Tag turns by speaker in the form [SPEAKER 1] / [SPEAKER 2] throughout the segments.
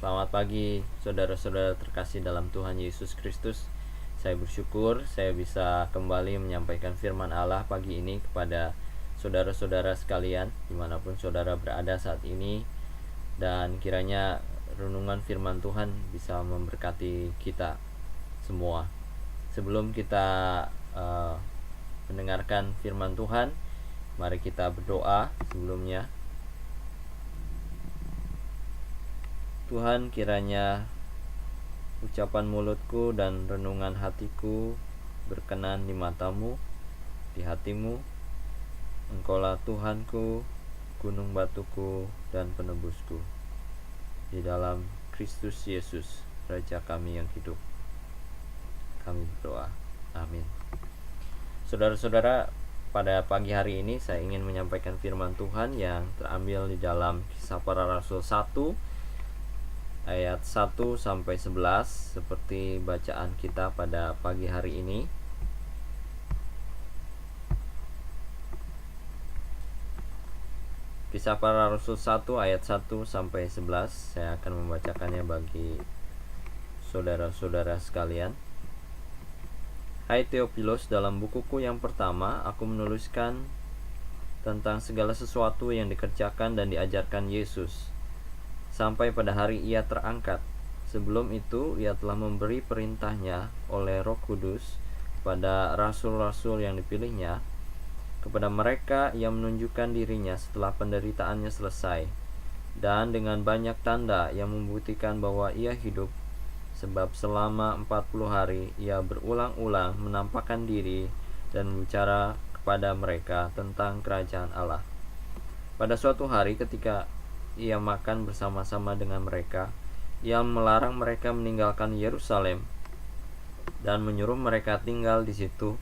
[SPEAKER 1] Selamat pagi saudara-saudara terkasih dalam Tuhan Yesus Kristus. Saya bersyukur saya bisa kembali menyampaikan firman Allah pagi ini kepada saudara-saudara sekalian dimanapun saudara berada saat ini. Dan kiranya renungan firman Tuhan bisa memberkati kita semua. Sebelum kita mendengarkan firman Tuhan, mari kita berdoa sebelumnya. Tuhan, kiranya ucapan mulutku dan renungan hatiku berkenan di matamu, di hatimu. Engkaulah Tuhanku, gunung batuku dan penebusku. Di dalam Kristus Yesus, Raja kami yang hidup, kami berdoa. Amin. Saudara-saudara, pada pagi hari ini saya ingin menyampaikan firman Tuhan yang terambil di dalam Kisah Para Rasul 1 ayat 1 sampai 11 seperti bacaan kita pada pagi hari ini. Kisah Para Rasul 1 ayat 1 sampai 11 saya akan membacakannya bagi saudara-saudara sekalian. Hai Theophilus, dalam bukuku yang pertama aku menuliskan tentang segala sesuatu yang dikerjakan dan diajarkan Yesus sampai pada hari ia terangkat. Sebelum itu ia telah memberi perintahnya oleh Roh Kudus pada rasul-rasul yang dipilihnya. Kepada mereka ia menunjukkan dirinya setelah penderitaannya selesai, dan dengan banyak tanda yang membuktikan bahwa ia hidup, sebab selama 40 hari ia berulang-ulang menampakkan diri dan berbicara kepada mereka tentang kerajaan Allah. Pada suatu hari ketika ia makan bersama-sama dengan mereka, ia melarang mereka meninggalkan Yerusalem dan menyuruh mereka tinggal di situ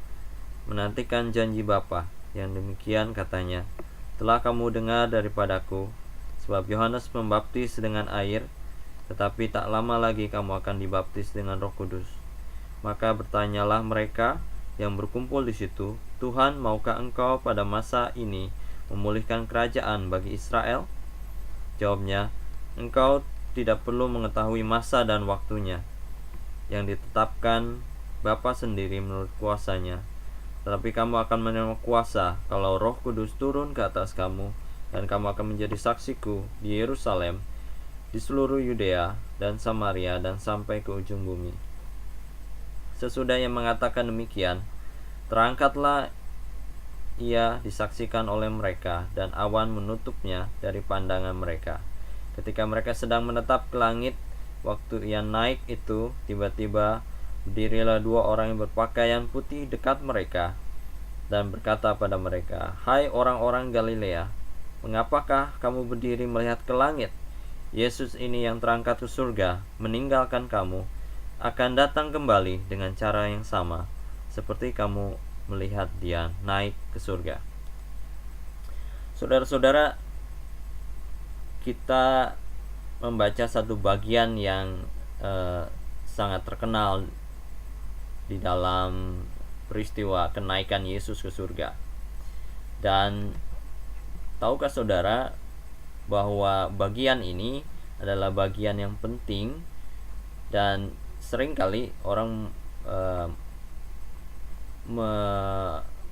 [SPEAKER 1] menantikan janji Bapa. Yang demikian katanya, telah kamu dengar daripadaku, sebab Yohanes membaptis dengan air, tetapi tak lama lagi kamu akan dibaptis dengan Roh Kudus. Maka bertanyalah mereka yang berkumpul di situ, Tuhan, maukah engkau pada masa ini memulihkan kerajaan bagi Israel? Jawabnya, engkau tidak perlu mengetahui masa dan waktunya yang ditetapkan Bapa sendiri menurut kuasanya. Tetapi kamu akan menerima kuasa kalau Roh Kudus turun ke atas kamu, dan kamu akan menjadi saksiku di Yerusalem, di seluruh Yudea dan Samaria, dan sampai ke ujung bumi. Sesudah ia mengatakan demikian, terangkatlah ia disaksikan oleh mereka, dan awan menutupnya dari pandangan mereka. Ketika mereka sedang menatap ke langit, waktu ia naik itu, tiba-tiba berdirilah 2 orang yang berpakaian putih dekat mereka, dan berkata pada mereka, hai orang-orang Galilea, mengapakah kamu berdiri melihat ke langit? Yesus ini yang terangkat ke surga, meninggalkan kamu, akan datang kembali dengan cara yang sama, seperti kamu melihat dia naik ke surga. Saudara-saudara, kita membaca satu bagian yang sangat terkenal di dalam peristiwa kenaikan Yesus ke surga. Dan tahukah saudara bahwa bagian ini adalah bagian yang penting, dan seringkali orang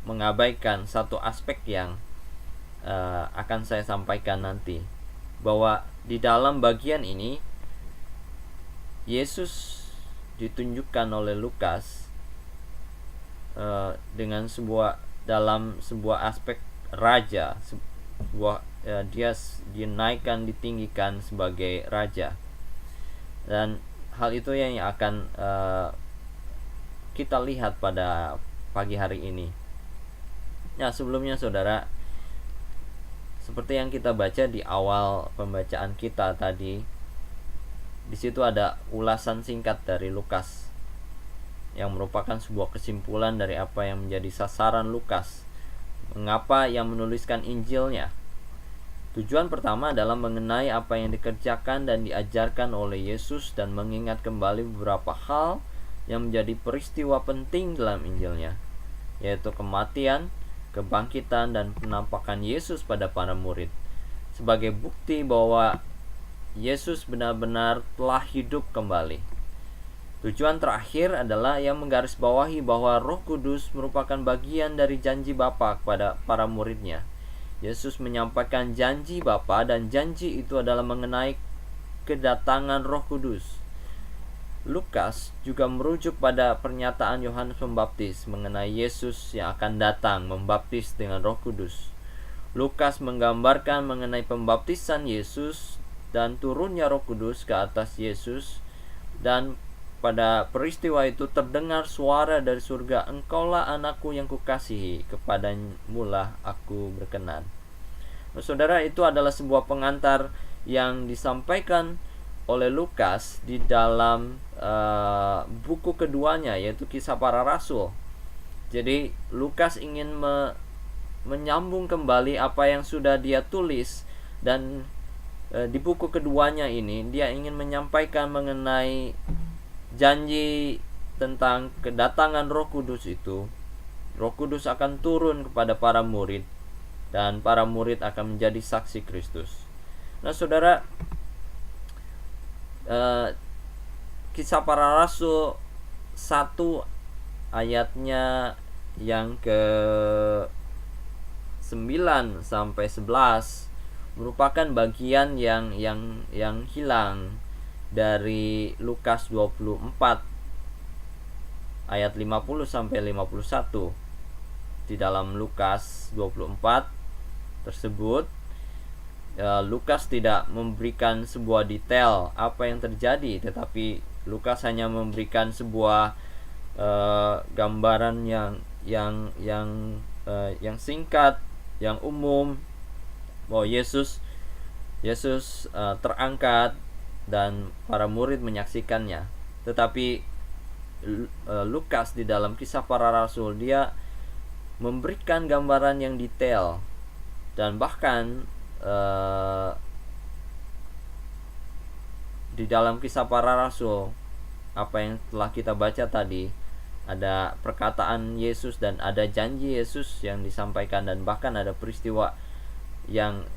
[SPEAKER 1] mengabaikan satu aspek yang akan saya sampaikan nanti, bahwa di dalam bagian ini Yesus ditunjukkan oleh Lukas dengan dalam sebuah aspek raja, dia dinaikkan, ditinggikan sebagai raja, dan hal itu yang akan kita lihat pada pagi hari ini. Nah, sebelumnya saudara, seperti yang kita baca di awal pembacaan kita tadi, di situ ada ulasan singkat dari Lukas yang merupakan sebuah kesimpulan dari apa yang menjadi sasaran Lukas, mengapa ia menuliskan Injilnya. Tujuan pertama adalah mengenai apa yang dikerjakan dan diajarkan oleh Yesus, dan mengingat kembali beberapa hal yang menjadi peristiwa penting dalam Injilnya, yaitu kematian, kebangkitan, dan penampakan Yesus pada para murid, sebagai bukti bahwa Yesus benar-benar telah hidup kembali. Tujuan terakhir adalah yang menggarisbawahi bahwa Roh Kudus merupakan bagian dari janji Bapa kepada para muridnya. Yesus menyampaikan janji Bapa, dan janji itu adalah mengenai kedatangan Roh Kudus. Lukas juga merujuk pada pernyataan Yohanes Pembaptis mengenai Yesus yang akan datang membaptis dengan Roh Kudus. Lukas menggambarkan mengenai pembaptisan Yesus dan turunnya Roh Kudus ke atas Yesus, dan pada peristiwa itu terdengar suara dari surga, "Engkaulah anakku yang kukasihi, kepadamulah aku berkenan." Nah, saudara, itu adalah sebuah pengantar yang disampaikan oleh Lukas di dalam buku keduanya, yaitu Kisah Para Rasul. Jadi Lukas ingin menyambung kembali apa yang sudah dia tulis, dan di buku keduanya ini dia ingin menyampaikan mengenai janji tentang kedatangan Roh Kudus itu. Roh Kudus akan turun kepada para murid, dan para murid akan menjadi saksi Kristus. Nah, saudara, Kisah Para Rasul 1 ayatnya yang ke 9 sampai 11 merupakan bagian yang hilang dari Lukas 24 ayat 50 sampai 51. Di dalam Lukas 24 tersebut, Lukas tidak memberikan sebuah detail apa yang terjadi, tetapi Lukas hanya memberikan sebuah gambaran yang singkat, yang umum, bahwa Yesus terangkat dan para murid menyaksikannya. Tetapi Lukas di dalam Kisah Para Rasul, dia memberikan gambaran yang detail, dan bahkan di dalam Kisah Para Rasul, apa yang telah kita baca tadi, ada perkataan Yesus dan ada janji Yesus yang disampaikan, dan bahkan ada peristiwa yang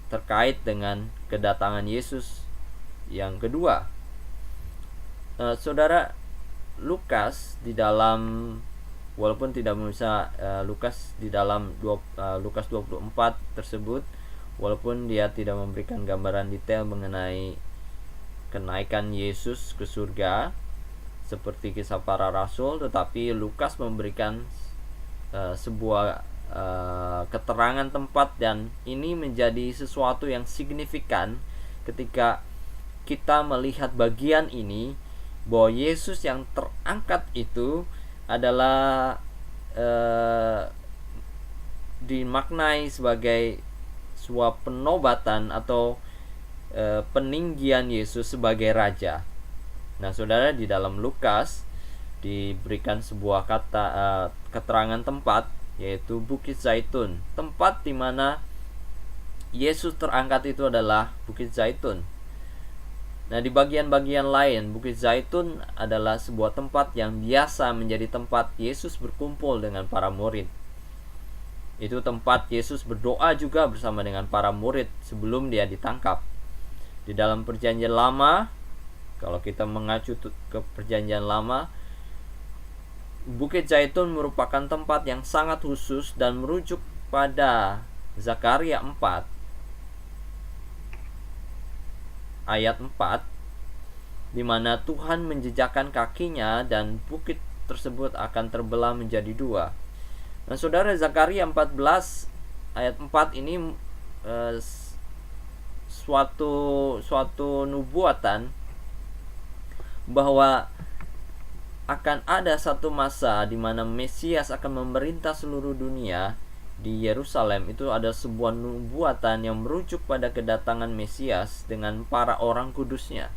[SPEAKER 1] terkait dengan kedatangan Yesus yang kedua. Saudara, Lukas di dalam, walaupun tidak bisa Lukas di dalam Lukas 24 tersebut, walaupun dia tidak memberikan gambaran detail mengenai kenaikan Yesus ke surga seperti Kisah Para Rasul, tetapi Lukas memberikan sebuah keterangan tempat, dan ini menjadi sesuatu yang signifikan ketika kita melihat bagian ini, bahwa Yesus yang terangkat itu adalah dimaknai sebagai sebuah penobatan atau peninggian Yesus sebagai raja. Nah, saudara, di dalam Lukas diberikan sebuah keterangan tempat, yaitu Bukit Zaitun. Tempat di mana Yesus terangkat itu adalah Bukit Zaitun. Nah, di bagian-bagian lain, Bukit Zaitun adalah sebuah tempat yang biasa menjadi tempat Yesus berkumpul dengan para murid. Itu tempat Yesus berdoa juga bersama dengan para murid sebelum dia ditangkap. Di dalam Perjanjian Lama, kalau kita mengacu ke Perjanjian Lama, Bukit Zaitun merupakan tempat yang sangat khusus dan merujuk pada Zakaria 4 ayat 4, di mana Tuhan menjejakkan kakinya dan bukit tersebut akan terbelah menjadi dua. Nah, saudara, Zakaria 14 ayat 4 ini suatu nubuatan bahwa akan ada satu masa di mana Mesias akan memerintah seluruh dunia di Yerusalem. Itu ada sebuah nubuatan yang merujuk pada kedatangan Mesias dengan para orang kudusnya.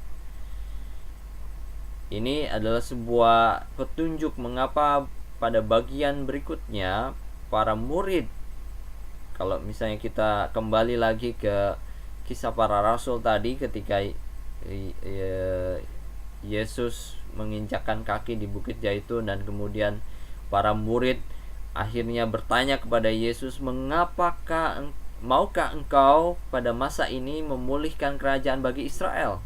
[SPEAKER 1] Ini adalah sebuah petunjuk mengapa pada bagian berikutnya para murid, kalau misalnya kita kembali lagi ke Kisah Para Rasul tadi, ketika Yesus menginjakkan kaki di Bukit Zaitun, dan kemudian para murid akhirnya bertanya kepada Yesus, "Mengapakah maukah engkau pada masa ini memulihkan kerajaan bagi Israel?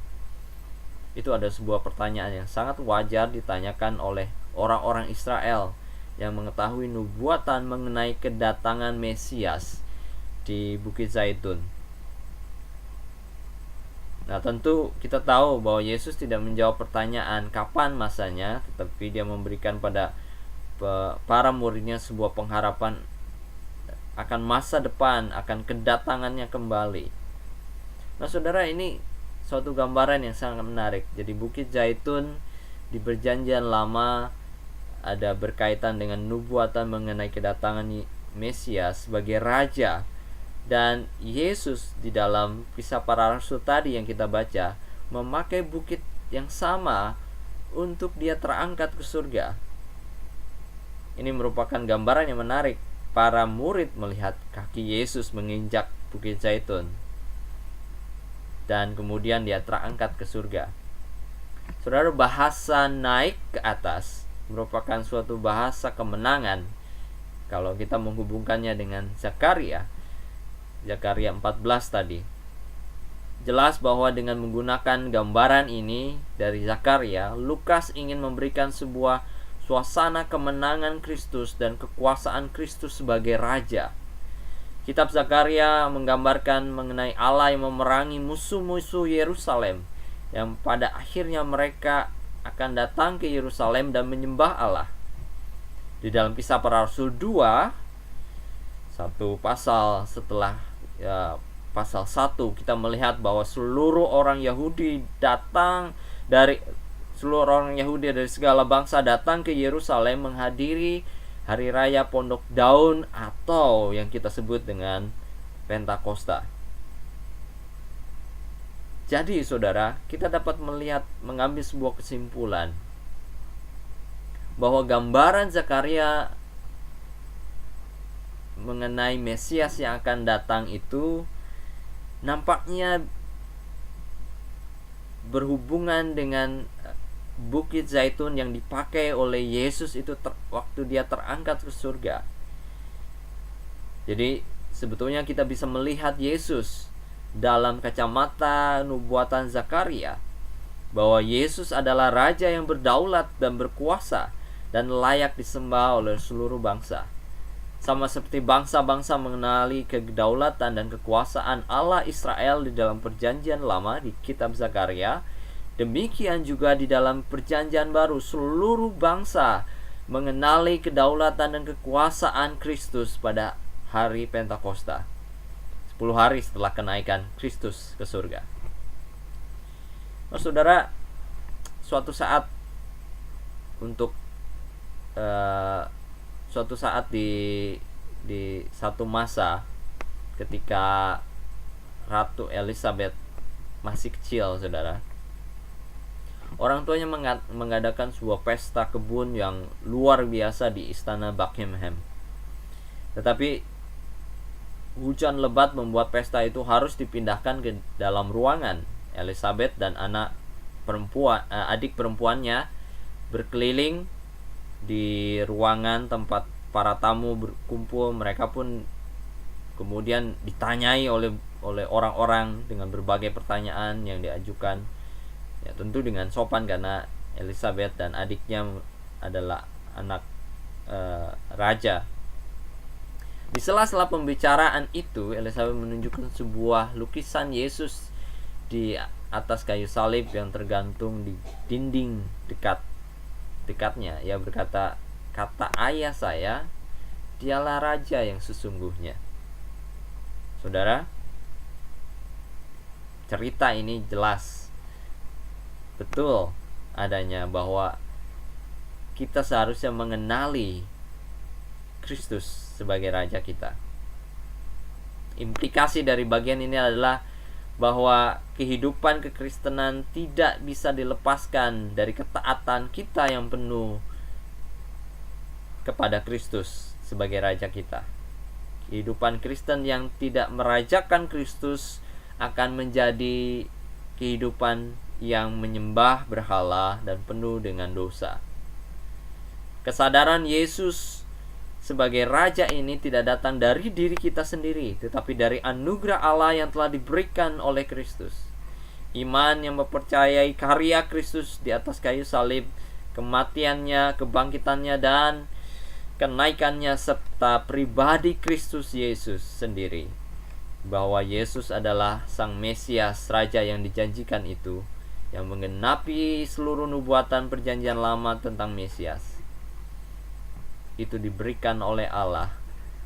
[SPEAKER 1] Itu ada sebuah pertanyaan yang sangat wajar ditanyakan oleh orang-orang Israel yang mengetahui nubuatan mengenai kedatangan Mesias di Bukit Zaitun. Nah, tentu kita tahu bahwa Yesus tidak menjawab pertanyaan kapan masanya, tetapi dia memberikan pada para muridnya sebuah pengharapan akan masa depan, akan kedatangannya kembali. Nah, saudara, ini suatu gambaran yang sangat menarik. Jadi Bukit Zaitun di Perjanjian Lama ada berkaitan dengan nubuatan mengenai kedatangan Mesias sebagai raja. Dan Yesus di dalam Kisah Para Rasul tadi yang kita baca memakai bukit yang sama untuk dia terangkat ke surga. Ini merupakan gambaran yang menarik. Para murid melihat kaki Yesus menginjak Bukit Zaitun, dan kemudian dia terangkat ke surga. Saudara, bahasa naik ke atas merupakan suatu bahasa kemenangan. Kalau kita menghubungkannya dengan Zakaria 14 tadi, jelas bahwa dengan menggunakan gambaran ini dari Zakaria, Lukas ingin memberikan sebuah suasana kemenangan Kristus dan kekuasaan Kristus sebagai raja. Kitab Zakaria menggambarkan mengenai Allah yang memerangi musuh-musuh Yerusalem, yang pada akhirnya mereka akan datang ke Yerusalem dan menyembah Allah. Di dalam Kisah Para Rasul 2, satu pasal setelah pasal 1, kita melihat bahwa seluruh orang Yahudi dari segala bangsa datang ke Yerusalem menghadiri Hari Raya Pondok Daun atau yang kita sebut dengan Pentakosta. Jadi saudara, kita dapat mengambil sebuah kesimpulan bahwa gambaran Zakaria mengenai Mesias yang akan datang itu nampaknya berhubungan dengan Bukit Zaitun yang dipakai oleh Yesus itu waktu dia terangkat ke surga. Jadi sebetulnya kita bisa melihat Yesus dalam kacamata nubuatan Zakaria, bahwa Yesus adalah raja yang berdaulat dan berkuasa dan layak disembah oleh seluruh bangsa. Sama seperti bangsa-bangsa mengenali kedaulatan dan kekuasaan Allah Israel di dalam Perjanjian Lama di kitab Zakaria, demikian juga di dalam Perjanjian Baru seluruh bangsa mengenali kedaulatan dan kekuasaan Kristus pada hari Pentakosta, 10 hari setelah kenaikan Kristus ke surga. Nah, saudara, suatu saat di satu masa ketika Ratu Elizabeth masih kecil, saudara, orang tuanya mengadakan sebuah pesta kebun yang luar biasa di istana Buckingham. Tetapi hujan lebat membuat pesta itu harus dipindahkan ke dalam ruangan. Elizabeth dan adik perempuannya berkeliling di ruangan tempat para tamu berkumpul. Mereka pun kemudian ditanyai oleh orang-orang dengan berbagai pertanyaan yang diajukan, ya tentu dengan sopan karena Elizabeth dan adiknya adalah anak raja. Di sela-sela pembicaraan itu, Elizabeth menunjukkan sebuah lukisan Yesus di atas kayu salib yang tergantung di dinding dekatnya. Ia berkata, "Kata ayah saya, dialah raja yang sesungguhnya." Saudara, cerita ini jelas betul adanya bahwa kita seharusnya mengenali Kristus sebagai raja kita. Implikasi dari bagian ini adalah bahwa kehidupan kekristenan tidak bisa dilepaskan dari ketaatan kita yang penuh kepada Kristus sebagai raja kita. Kehidupan Kristen yang tidak merajakan Kristus akan menjadi kehidupan yang menyembah berhala dan penuh dengan dosa. Kesadaran Yesus sebagai raja ini tidak datang dari diri kita sendiri, tetapi dari anugerah Allah yang telah diberikan oleh Kristus. Iman yang mempercayai karya Kristus di atas kayu salib, kematiannya, kebangkitannya, dan kenaikannya, serta pribadi Kristus Yesus sendiri, bahwa Yesus adalah Sang Mesias, Raja yang dijanjikan itu, yang menggenapi seluruh nubuatan perjanjian lama tentang Mesias. Itu diberikan oleh Allah.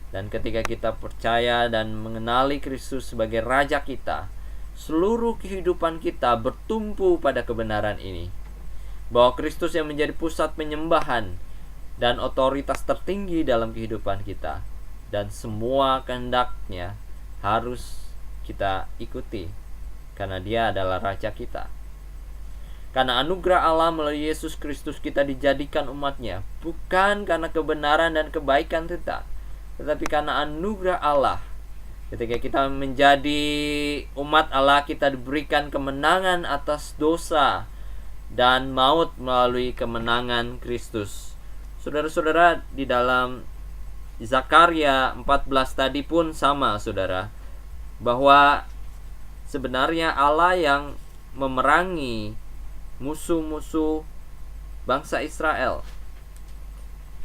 [SPEAKER 1] Dan ketika kita percaya dan mengenali Kristus sebagai Raja kita, seluruh kehidupan kita bertumpu pada kebenaran ini, bahwa Kristus yang menjadi pusat penyembahan dan otoritas tertinggi dalam kehidupan kita, dan semua kehendaknya harus kita ikuti, karena Dia adalah Raja kita. Karena anugerah Allah melalui Yesus Kristus kita dijadikan umat-Nya, bukan karena kebenaran dan kebaikan kita, tetapi karena anugerah Allah. Ketika kita menjadi umat Allah, kita diberikan kemenangan atas dosa dan maut melalui kemenangan Kristus. Saudara-saudara, di dalam Zakaria 14 tadi pun sama, saudara, bahwa sebenarnya Allah yang memerangi musuh-musuh bangsa Israel.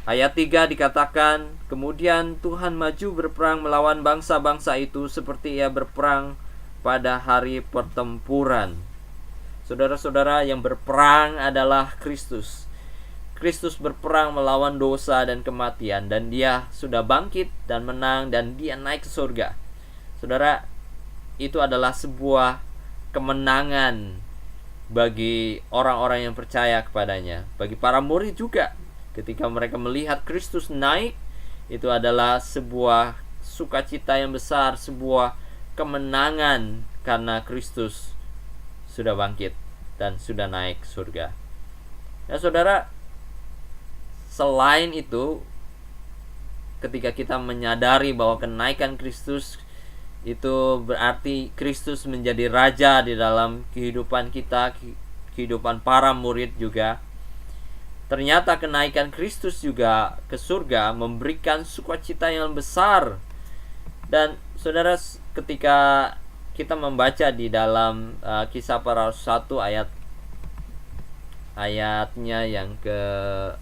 [SPEAKER 1] Ayat 3 dikatakan, kemudian Tuhan maju berperang melawan bangsa-bangsa itu seperti Ia berperang pada hari pertempuran. Saudara-saudara, yang berperang adalah Kristus. Kristus berperang melawan dosa dan kematian, dan Dia sudah bangkit dan menang, dan Dia naik ke surga. Saudara, itu adalah sebuah kemenangan bagi orang-orang yang percaya kepadanya, bagi para murid juga. Ketika mereka melihat Kristus naik, itu adalah sebuah sukacita yang besar, sebuah kemenangan, karena Kristus sudah bangkit dan sudah naik ke surga. Nah, saudara, selain itu, ketika kita menyadari bahwa kenaikan Kristus itu berarti Kristus menjadi Raja di dalam kehidupan kita, kehidupan para murid juga, ternyata kenaikan Kristus juga ke surga memberikan sukacita yang besar. Dan saudara, ketika kita membaca di dalam Kisah Para Rasul 1 ayatnya yang ke-8,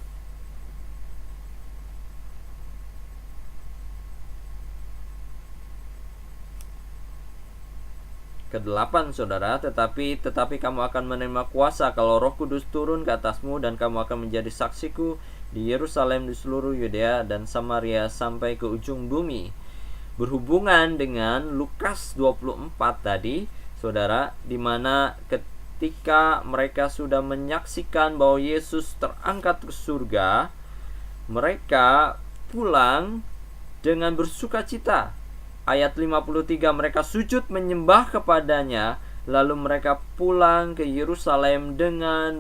[SPEAKER 1] saudara, tetapi kamu akan menerima kuasa kalau Roh Kudus turun ke atasmu, dan kamu akan menjadi saksiku di Yerusalem, di seluruh Yudea dan Samaria sampai ke ujung bumi. Berhubungan dengan Lukas 24 tadi, saudara, di mana ketika mereka sudah menyaksikan bahwa Yesus terangkat ke surga, mereka pulang dengan bersukacita. Ayat 53, mereka sujud menyembah kepadanya, lalu mereka pulang ke Yerusalem dengan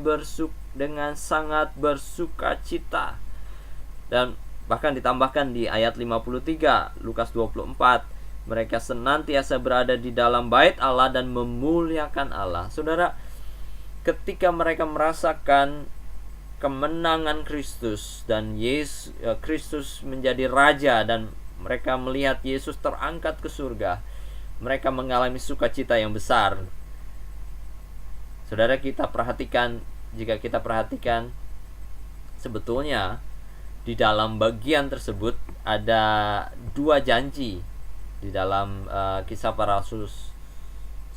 [SPEAKER 1] sangat bersukacita. Dan bahkan ditambahkan di ayat 53 Lukas 24, mereka senantiasa berada di dalam bait Allah dan memuliakan Allah. Saudara, ketika mereka merasakan kemenangan Kristus dan Kristus menjadi Raja, dan mereka melihat Yesus terangkat ke surga, mereka mengalami sukacita yang besar. Saudara, jika kita perhatikan, sebetulnya di dalam bagian tersebut ada dua janji. Di dalam Kisah Para Rasul 1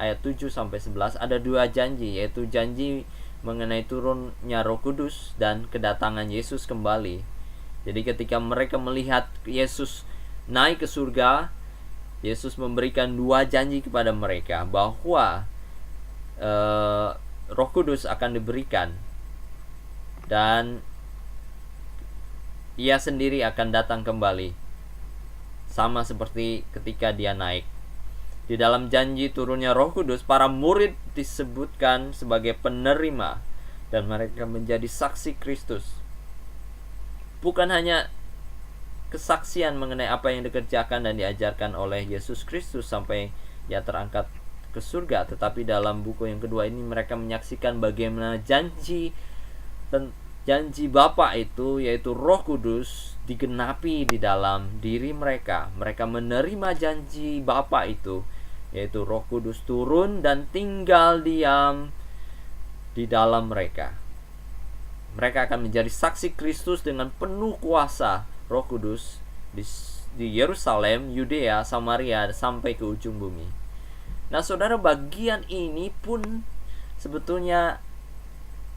[SPEAKER 1] ayat 7 sampai 11 ada dua janji, yaitu janji mengenai turunnya Roh Kudus dan kedatangan Yesus kembali. Jadi ketika mereka melihat Yesus naik ke surga, Yesus memberikan dua janji kepada mereka bahwa Roh Kudus akan diberikan, dan Ia sendiri akan datang kembali, sama seperti ketika Dia naik. Di dalam janji turunnya Roh Kudus, para murid disebutkan sebagai penerima, dan mereka menjadi saksi Kristus. Bukan hanya kesaksian mengenai apa yang dikerjakan dan diajarkan oleh Yesus Kristus sampai Ia terangkat ke surga, tetapi dalam buku yang kedua ini mereka menyaksikan bagaimana janji janji Bapa itu, yaitu Roh Kudus, digenapi di dalam diri mereka. Mereka menerima janji Bapa itu, yaitu Roh Kudus turun dan tinggal diam di dalam mereka. Mereka akan menjadi saksi Kristus dengan penuh kuasa Roh Kudus di Yerusalem, Yudea, Samaria, sampai ke ujung bumi. Nah, saudara, bagian ini pun sebetulnya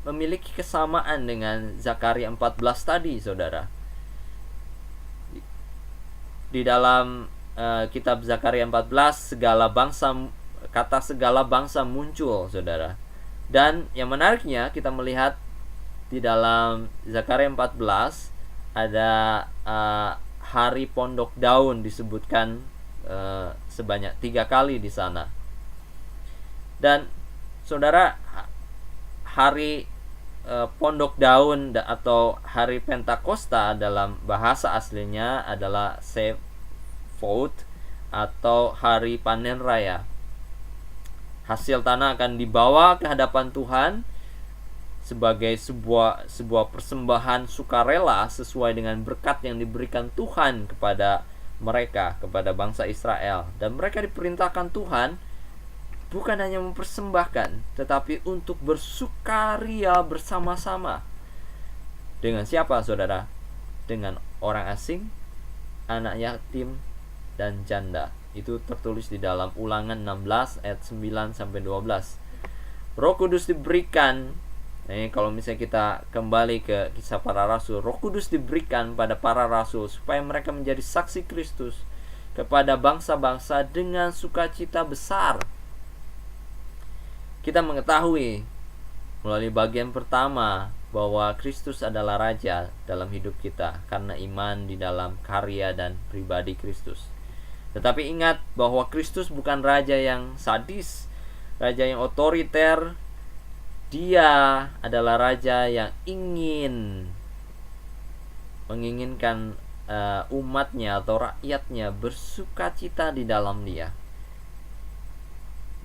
[SPEAKER 1] memiliki kesamaan dengan Zakaria 14 tadi, saudara. Di dalam kitab Zakaria 14, kata segala bangsa muncul, saudara. Dan yang menariknya, kita melihat di dalam Zakaria 14 ada hari pondok daun disebutkan sebanyak 3 kali di sana. Dan saudara, hari pondok daun atau hari Pentakosta dalam bahasa aslinya adalah Shavuot atau hari panen raya. Hasil tanah akan dibawa ke hadapan Tuhan sebagai sebuah persembahan sukarela sesuai dengan berkat yang diberikan Tuhan kepada mereka, kepada bangsa Israel. Dan mereka diperintahkan Tuhan bukan hanya mempersembahkan, tetapi untuk bersukaria bersama-sama. Dengan siapa, saudara? Dengan orang asing, anak yatim, dan janda. Itu tertulis di dalam Ulangan 16 ayat 9 sampai 12. Roh Kudus diberikan. Kalau misalnya kita kembali ke Kisah Para Rasul, Roh Kudus diberikan pada para rasul supaya mereka menjadi saksi Kristus kepada bangsa-bangsa dengan sukacita besar. Kita mengetahui melalui bagian pertama bahwa Kristus adalah Raja dalam hidup kita karena iman di dalam karya dan pribadi Kristus. Tetapi ingat bahwa Kristus bukan Raja yang sadis, Raja yang otoriter. Dia adalah Raja yang menginginkan umatnya atau rakyatnya bersukacita di dalam Dia.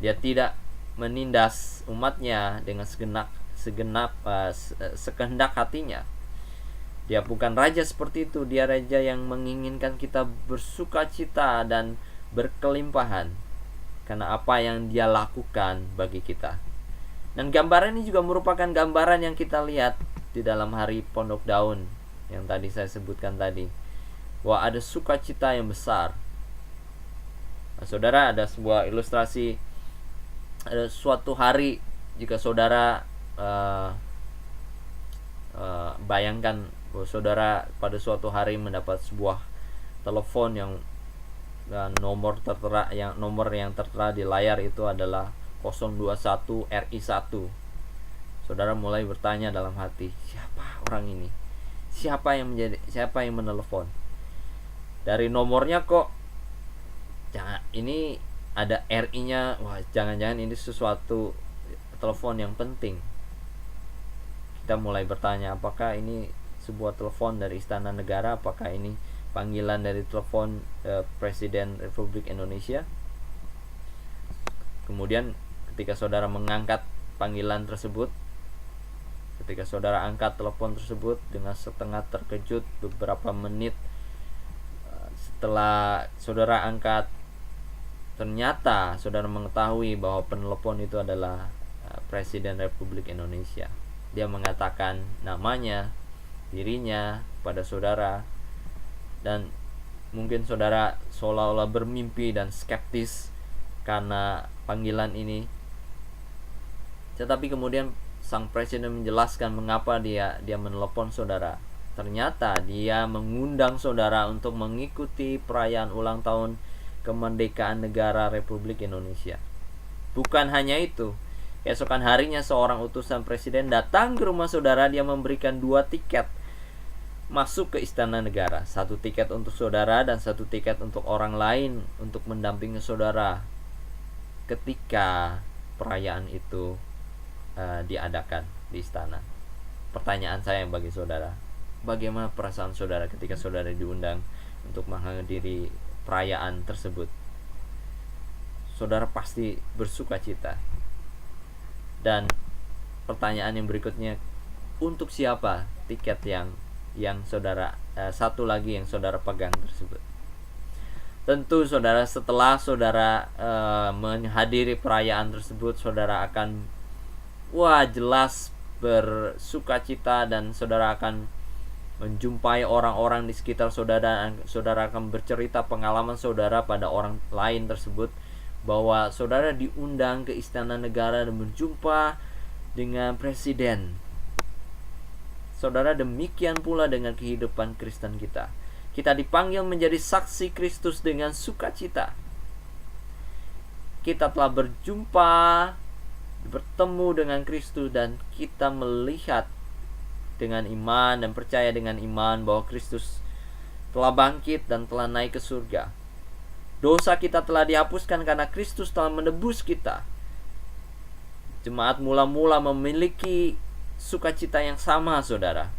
[SPEAKER 1] Dia tidak menindas umatnya dengan sekehendak hatinya. Dia bukan raja seperti itu. Dia raja yang menginginkan kita bersukacita dan berkelimpahan karena apa yang Dia lakukan bagi kita. Dan gambaran ini juga merupakan gambaran yang kita lihat di dalam hari pondok daun yang tadi saya sebutkan tadi, bahwa ada sukacita yang besar. Nah, saudara, ada sebuah ilustrasi. Ada suatu hari, jika saudara bayangkan bahwa saudara pada suatu hari mendapat sebuah telepon yang nomor yang tertera di layar itu adalah 021 RI1. Saudara mulai bertanya dalam hati, siapa orang ini? Siapa yang menelepon? Dari nomornya kok ini ada RI-nya. Wah, jangan-jangan ini sesuatu telepon yang penting. Kita mulai bertanya, apakah ini sebuah telepon dari Istana Negara? Apakah ini panggilan dari telepon Presiden Republik Indonesia? Kemudian ketika saudara mengangkat panggilan tersebut, ketika saudara angkat telepon tersebut dengan setengah terkejut, beberapa menit setelah saudara angkat, ternyata saudara mengetahui bahwa penelepon itu adalah Presiden Republik Indonesia. Dia mengatakan namanya, dirinya pada saudara, dan mungkin saudara seolah-olah bermimpi dan skeptis karena panggilan ini. Tetapi kemudian sang presiden menjelaskan mengapa dia menelepon saudara. Ternyata dia mengundang saudara untuk mengikuti perayaan ulang tahun kemerdekaan negara Republik Indonesia. Bukan hanya itu, keesokan harinya seorang utusan presiden datang ke rumah saudara. Dia memberikan 2 tiket masuk ke Istana Negara. 1 tiket untuk saudara dan 1 tiket untuk orang lain untuk mendampingi saudara ketika perayaan itu diadakan di istana. Pertanyaan saya bagi saudara, bagaimana perasaan saudara ketika saudara diundang untuk menghadiri perayaan tersebut? Saudara pasti bersukacita. Dan pertanyaan yang berikutnya, untuk siapa tiket yang saudara satu lagi yang saudara pegang tersebut. Tentu saudara, setelah saudara menghadiri perayaan tersebut, saudara akan jelas bersukacita, dan saudara akan menjumpai orang-orang di sekitar saudara, dan saudara akan bercerita pengalaman saudara pada orang lain tersebut, bahwa saudara diundang ke istana negara dan berjumpa dengan presiden. Saudara, demikian pula dengan kehidupan Kristen kita. Kita dipanggil menjadi saksi Kristus dengan sukacita. Kita telah berjumpa, bertemu dengan Kristus, dan kita melihat dengan iman dan percaya dengan iman bahwa Kristus telah bangkit dan telah naik ke surga. Dosa kita telah dihapuskan karena Kristus telah menebus kita. Jemaat mula-mula memiliki sukacita yang sama, saudara.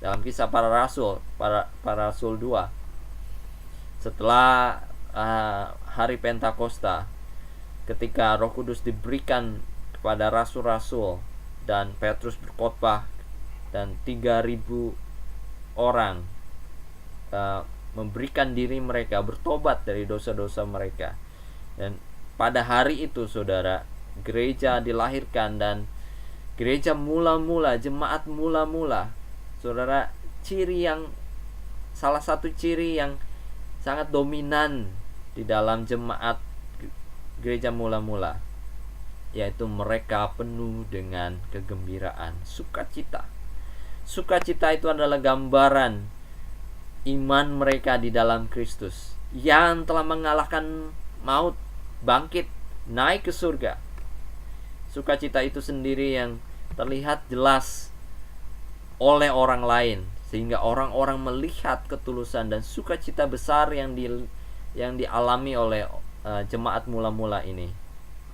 [SPEAKER 1] Dalam Kisah Para Rasul, para Rasul 2, setelah hari Pentakosta, ketika Roh Kudus diberikan kepada rasul-rasul dan Petrus berkhotbah, dan 3.000 orang memberikan diri mereka, bertobat dari dosa-dosa mereka. Dan pada hari itu, saudara, gereja dilahirkan, dan gereja mula-mula, jemaat mula-mula, saudara, salah satu ciri yang sangat dominan di dalam jemaat gereja mula-mula, yaitu mereka penuh dengan kegembiraan, sukacita. Sukacita itu adalah gambaran iman mereka di dalam Kristus yang telah mengalahkan maut, bangkit, naik ke surga. Sukacita itu sendiri yang terlihat jelas oleh orang lain, sehingga orang-orang melihat ketulusan dan sukacita besar yang dialami oleh jemaat mula-mula ini.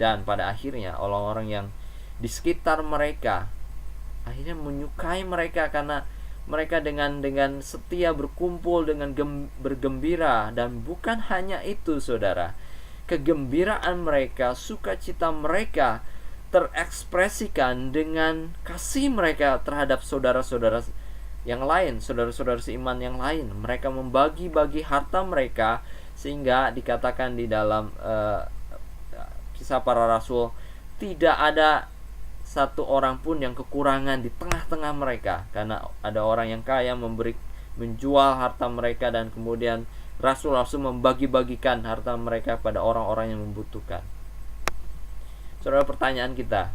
[SPEAKER 1] Dan pada akhirnya orang-orang yang di sekitar mereka akhirnya menyukai mereka, karena mereka dengan setia berkumpul dengan bergembira. Dan bukan hanya itu, saudara, kegembiraan mereka, sukacita mereka terekspresikan dengan kasih mereka terhadap saudara-saudara yang lain, saudara-saudara seiman yang lain. Mereka membagi-bagi harta mereka, sehingga dikatakan di dalam Kisah Para Rasul, tidak ada satu orang pun yang kekurangan di tengah-tengah mereka, karena ada orang yang kaya menjual harta mereka, dan kemudian rasul-rasul membagi-bagikan harta mereka pada orang-orang yang membutuhkan. Saudara, pertanyaan kita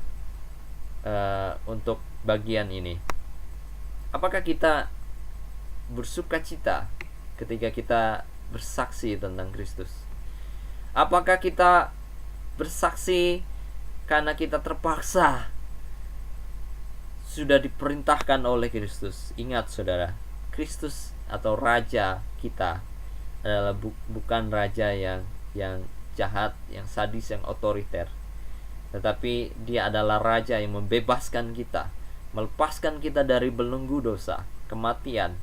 [SPEAKER 1] untuk bagian ini, apakah kita bersukacita ketika kita bersaksi tentang Kristus? Apakah kita bersaksi karena kita terpaksa, sudah diperintahkan oleh Kristus? Ingat, saudara, Kristus atau Raja kita adalah bukan Raja yang jahat, yang sadis, yang otoriter, tetapi Dia adalah Raja yang membebaskan kita, melepaskan kita dari belenggu dosa, kematian,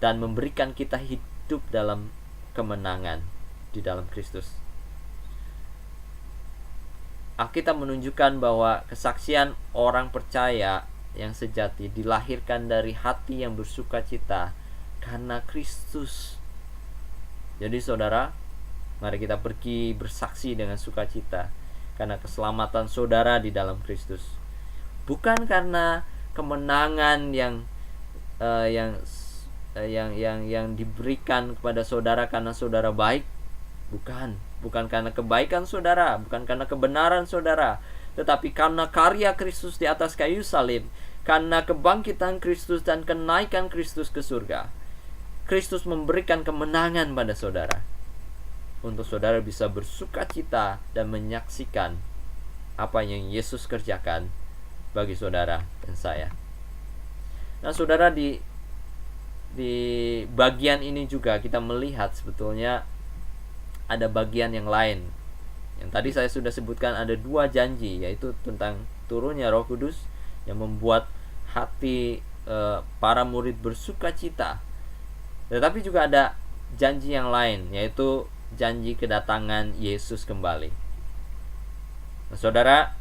[SPEAKER 1] dan memberikan kita hidup dalam kemenangan di dalam Kristus. Alkitab menunjukkan bahwa kesaksian orang percaya yang sejati dilahirkan dari hati yang bersukacita karena Kristus. Jadi saudara, mari kita pergi bersaksi dengan sukacita karena keselamatan saudara di dalam Kristus. Bukan karena kemenangan yang diberikan kepada saudara karena saudara baik. Bukan karena kebaikan saudara, bukan karena kebenaran saudara, tetapi karena karya Kristus di atas kayu salib, karena kebangkitan Kristus dan kenaikan Kristus ke surga. Kristus memberikan kemenangan pada saudara, untuk saudara bisa bersukacita dan menyaksikan apa yang Yesus kerjakan bagi saudara dan saya. Nah, saudara, di bagian ini juga kita melihat sebetulnya ada bagian yang lain. Yang tadi saya sudah sebutkan, ada dua janji, yaitu tentang turunnya Roh Kudus yang membuat hati para murid bersukacita. Tetapi juga ada janji yang lain, yaitu janji kedatangan Yesus kembali. Nah, saudara,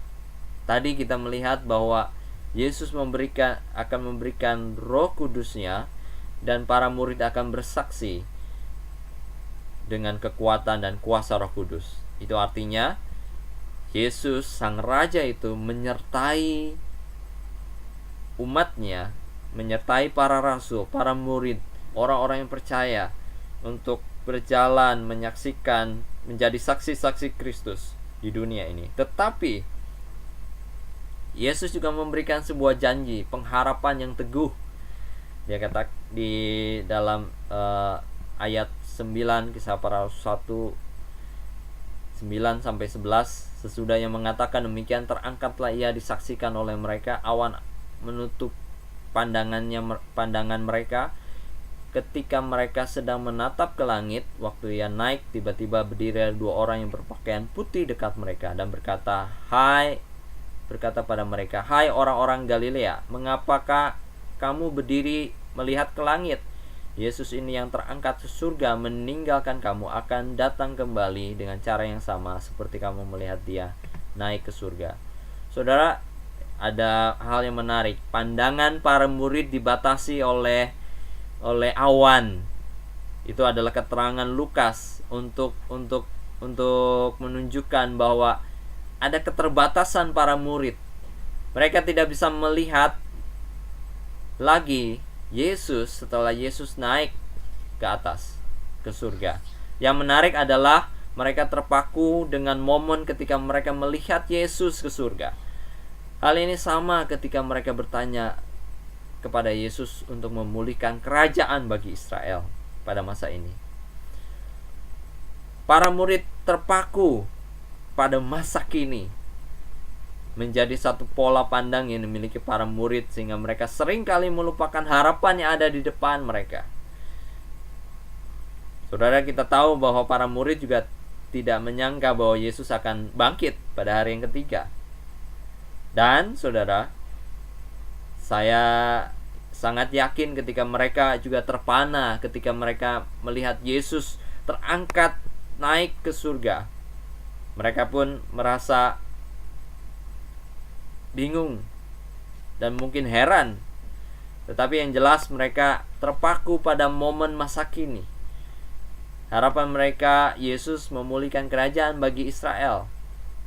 [SPEAKER 1] tadi kita melihat bahwa Yesus akan memberikan Roh Kudus-Nya, dan para murid akan bersaksi dengan kekuatan dan kuasa Roh Kudus. Itu artinya Yesus sang Raja itu menyertai umatnya, menyertai para rasul, para murid, orang-orang yang percaya untuk berjalan menyaksikan, menjadi saksi-saksi Kristus di dunia ini. Tetapi Yesus juga memberikan sebuah janji, pengharapan yang teguh. Dia kata di dalam ayat 9 Kisah Para Rasul 1 9-11, sesudah yang mengatakan demikian, terangkatlah ia disaksikan oleh mereka, awan menutup pandangan mereka ketika mereka sedang menatap ke langit. Waktu ia naik, tiba-tiba berdiri 2 orang yang berpakaian putih dekat mereka dan berkata pada mereka, "Hai orang-orang Galilea, mengapakah kamu berdiri melihat ke langit? Yesus ini yang terangkat ke surga meninggalkan kamu akan datang kembali dengan cara yang sama seperti kamu melihat dia naik ke surga." Saudara, ada hal yang menarik. Pandangan para murid dibatasi oleh awan. Itu adalah keterangan Lukas untuk menunjukkan bahwa ada keterbatasan para murid. Mereka tidak bisa melihat lagi Yesus setelah Yesus naik ke atas, ke surga. Yang menarik adalah mereka terpaku dengan momen ketika mereka melihat Yesus ke surga. Hal ini sama ketika mereka bertanya kepada Yesus untuk memulihkan kerajaan bagi Israel pada masa ini. Para murid terpaku pada masa kini menjadi satu pola pandang yang dimiliki para murid, sehingga mereka seringkali melupakan harapan yang ada di depan mereka. Saudara, kita tahu bahwa para murid juga tidak menyangka bahwa Yesus akan bangkit pada hari yang ketiga. Dan saudara, saya sangat yakin ketika mereka juga terpana ketika mereka melihat Yesus terangkat naik ke surga. Mereka pun merasa bingung dan mungkin heran. Tetapi yang jelas mereka terpaku pada momen masa kini. Harapan mereka Yesus memulihkan kerajaan bagi Israel.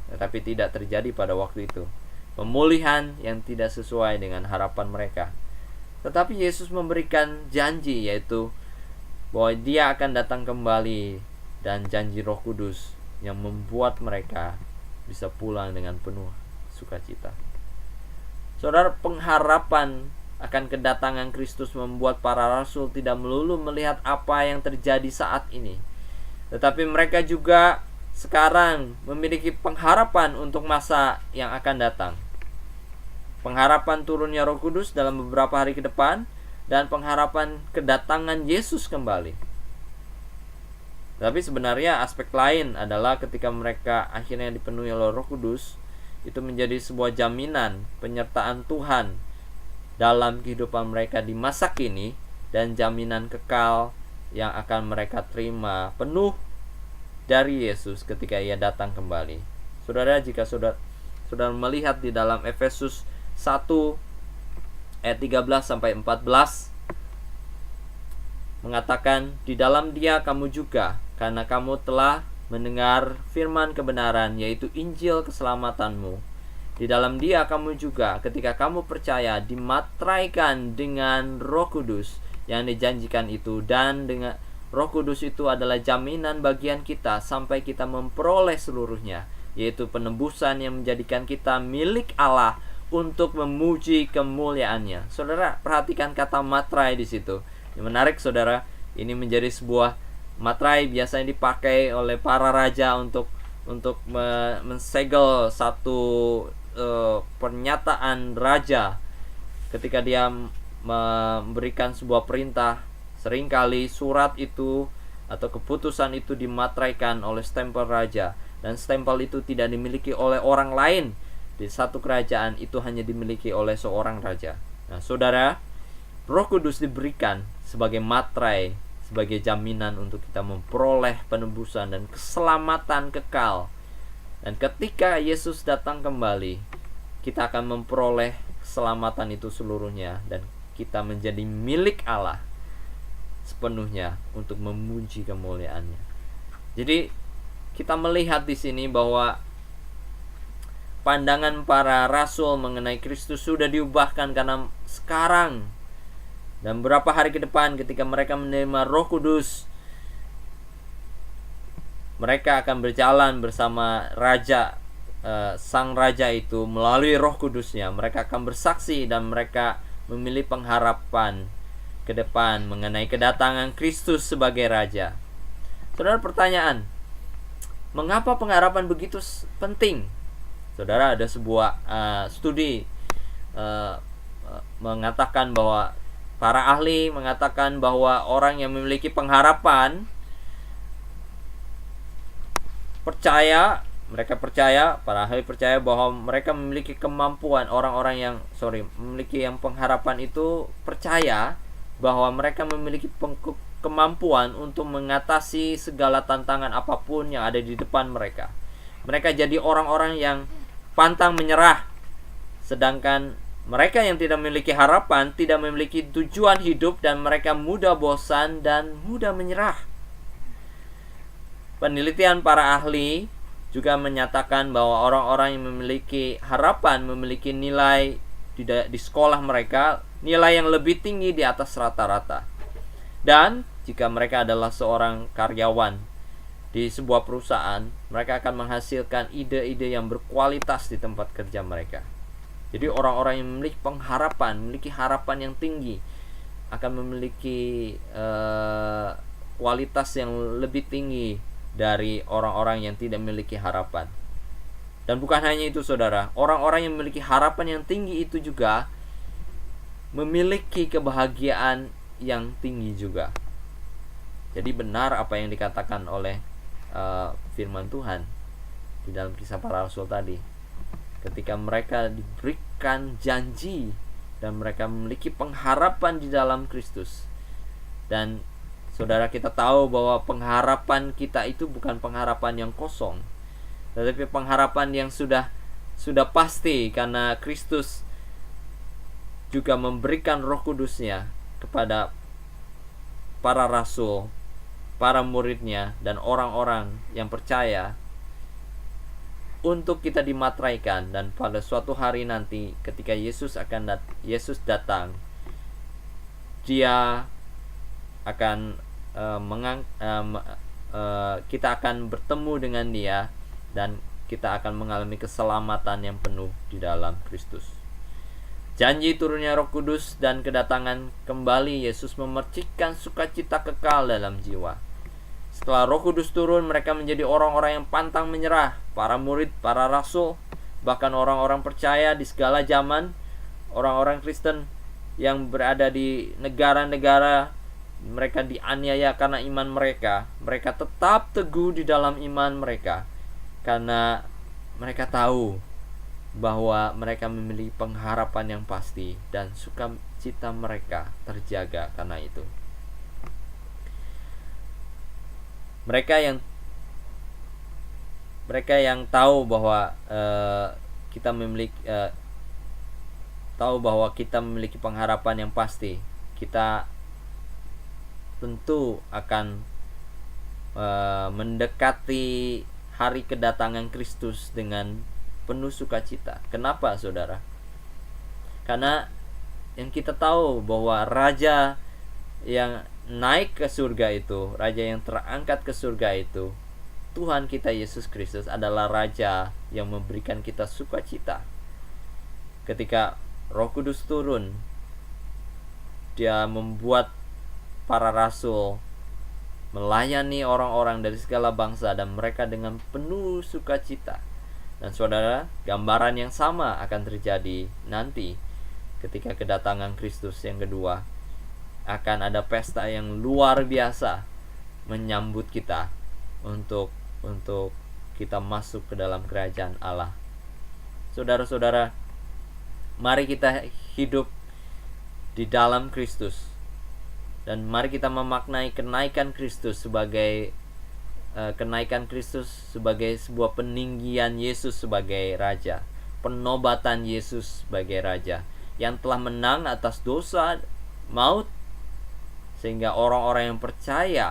[SPEAKER 1] Tetapi tidak terjadi pada waktu itu. Pemulihan yang tidak sesuai dengan harapan mereka. Tetapi Yesus memberikan janji, yaitu bahwa dia akan datang kembali, dan janji Roh Kudus yang membuat mereka bisa pulang dengan penuh sukacita. Saudara, pengharapan akan kedatangan Kristus membuat para rasul tidak melulu melihat apa yang terjadi saat ini, tetapi mereka juga sekarang memiliki pengharapan untuk masa yang akan datang. Pengharapan turunnya Roh Kudus dalam beberapa hari ke depan, dan pengharapan kedatangan Yesus kembali. Tapi sebenarnya aspek lain adalah ketika mereka akhirnya dipenuhi oleh Roh Kudus, itu menjadi sebuah jaminan penyertaan Tuhan dalam kehidupan mereka di masa kini, dan jaminan kekal yang akan mereka terima penuh dari Yesus ketika ia datang kembali. Saudara, jika saudara melihat di dalam Efesus 1 ayat 13-14 mengatakan, "Di dalam dia kamu juga, karena kamu telah mendengar firman kebenaran, yaitu Injil keselamatanmu. Di dalam dia kamu juga, ketika kamu percaya, dimateraikan dengan Roh Kudus yang dijanjikan itu, dan dengan Roh Kudus itu adalah jaminan bagian kita sampai kita memperoleh seluruhnya, yaitu penebusan yang menjadikan kita milik Allah untuk memuji kemuliaannya." Saudara, perhatikan kata materai di situ. Yang menarik, saudara, ini menjadi sebuah materai biasanya dipakai oleh para raja untuk mensegel satu pernyataan raja ketika dia memberikan sebuah perintah. Seringkali surat itu atau keputusan itu dimateraikan oleh stempel raja, dan stempel itu tidak dimiliki oleh orang lain. Di satu kerajaan itu hanya dimiliki oleh seorang raja. Nah, saudara, Roh Kudus diberikan sebagai materai, sebagai jaminan untuk kita memperoleh penebusan dan keselamatan kekal. Dan ketika Yesus datang kembali, kita akan memperoleh keselamatan itu seluruhnya, dan kita menjadi milik Allah sepenuhnya untuk memuji kemuliaannya. Jadi kita melihat di sini bahwa pandangan para rasul mengenai Kristus sudah diubahkan, karena sekarang dan beberapa hari ke depan ketika mereka menerima Roh Kudus, mereka akan berjalan bersama Raja, Sang Raja itu melalui Roh Kudusnya. Mereka akan bersaksi dan mereka memilih pengharapan ke depan mengenai kedatangan Kristus sebagai Raja. Saudara, pertanyaan, mengapa pengharapan begitu penting? Saudara, ada sebuah studi mengatakan bahwa para ahli mengatakan bahwa orang yang memiliki pengharapan para ahli percaya bahwa mereka memiliki kemampuan, memiliki yang pengharapan itu percaya bahwa mereka memiliki kemampuan untuk mengatasi segala tantangan apapun yang ada di depan mereka. Mereka jadi orang-orang yang pantang menyerah. Sedangkan mereka yang tidak memiliki harapan, tidak memiliki tujuan hidup, dan mereka mudah bosan dan mudah menyerah. Penelitian para ahli juga menyatakan bahwa orang-orang yang memiliki harapan memiliki nilai di sekolah mereka, nilai yang lebih tinggi di atas rata-rata. Dan jika mereka adalah seorang karyawan di sebuah perusahaan, mereka akan menghasilkan ide-ide yang berkualitas di tempat kerja mereka. Jadi orang-orang yang memiliki pengharapan, memiliki harapan yang tinggi, akan memiliki kualitas yang lebih tinggi dari orang-orang yang tidak memiliki harapan. Dan bukan hanya itu, saudara, orang-orang yang memiliki harapan yang tinggi itu juga memiliki kebahagiaan yang tinggi juga. Jadi benar apa yang dikatakan oleh firman Tuhan di dalam Kisah Para Rasul tadi. Ketika mereka diberikan janji dan mereka memiliki pengharapan di dalam Kristus. Dan saudara, kita tahu bahwa pengharapan kita itu bukan pengharapan yang kosong, tetapi pengharapan yang sudah pasti, karena Kristus juga memberikan Roh Kudusnya kepada para rasul, para muridnya, dan orang-orang yang percaya untuk kita dimateraikan. Dan pada suatu hari nanti ketika Yesus datang, Dia akan kita akan bertemu dengan Dia, dan kita akan mengalami keselamatan yang penuh di dalam Kristus. Janji turunnya Roh Kudus dan kedatangan kembali Yesus memercikkan sukacita kekal dalam jiwa. Setelah Roh Kudus turun, mereka menjadi orang-orang yang pantang menyerah. Para murid, para rasul, bahkan orang-orang percaya di segala zaman, orang-orang Kristen yang berada di negara-negara, mereka dianiaya karena iman mereka. Mereka tetap teguh di dalam iman mereka, karena mereka tahu bahwa mereka memiliki pengharapan yang pasti, dan sukacita mereka terjaga karena itu. Mereka yang tahu bahwa kita memiliki pengharapan yang pasti, kita tentu akan mendekati hari kedatangan Kristus dengan penuh sukacita. Kenapa, saudara? Karena yang kita tahu bahwa Raja yang naik ke surga itu, Raja yang terangkat ke surga itu, Tuhan kita Yesus Kristus adalah Raja yang memberikan kita sukacita. Ketika Roh Kudus turun, Dia membuat para rasul melayani orang-orang dari segala bangsa, dan mereka dengan penuh sukacita. Dan saudara, gambaran yang sama akan terjadi nanti ketika kedatangan Kristus yang kedua. Akan ada pesta yang luar biasa menyambut kita untuk kita masuk ke dalam kerajaan Allah. Saudara-saudara, mari kita hidup di dalam Kristus, dan mari kita memaknai kenaikan Kristus sebagai sebuah peninggian Yesus sebagai Raja. penobatan Yesus sebagai Raja yang telah menang atas dosa, maut, sehingga orang-orang yang percaya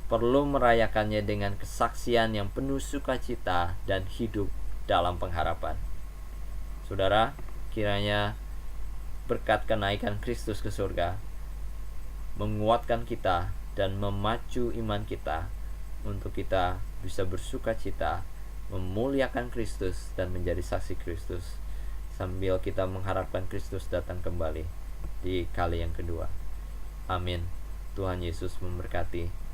[SPEAKER 1] perlu merayakannya dengan kesaksian yang penuh sukacita dan hidup dalam pengharapan. Saudara, kiranya berkat kenaikan Kristus ke surga menguatkan kita dan memacu iman kita untuk kita bisa bersukacita, memuliakan Kristus dan menjadi saksi Kristus sambil kita mengharapkan Kristus datang kembali di kali yang kedua. Amin. Tuhan Yesus memberkati.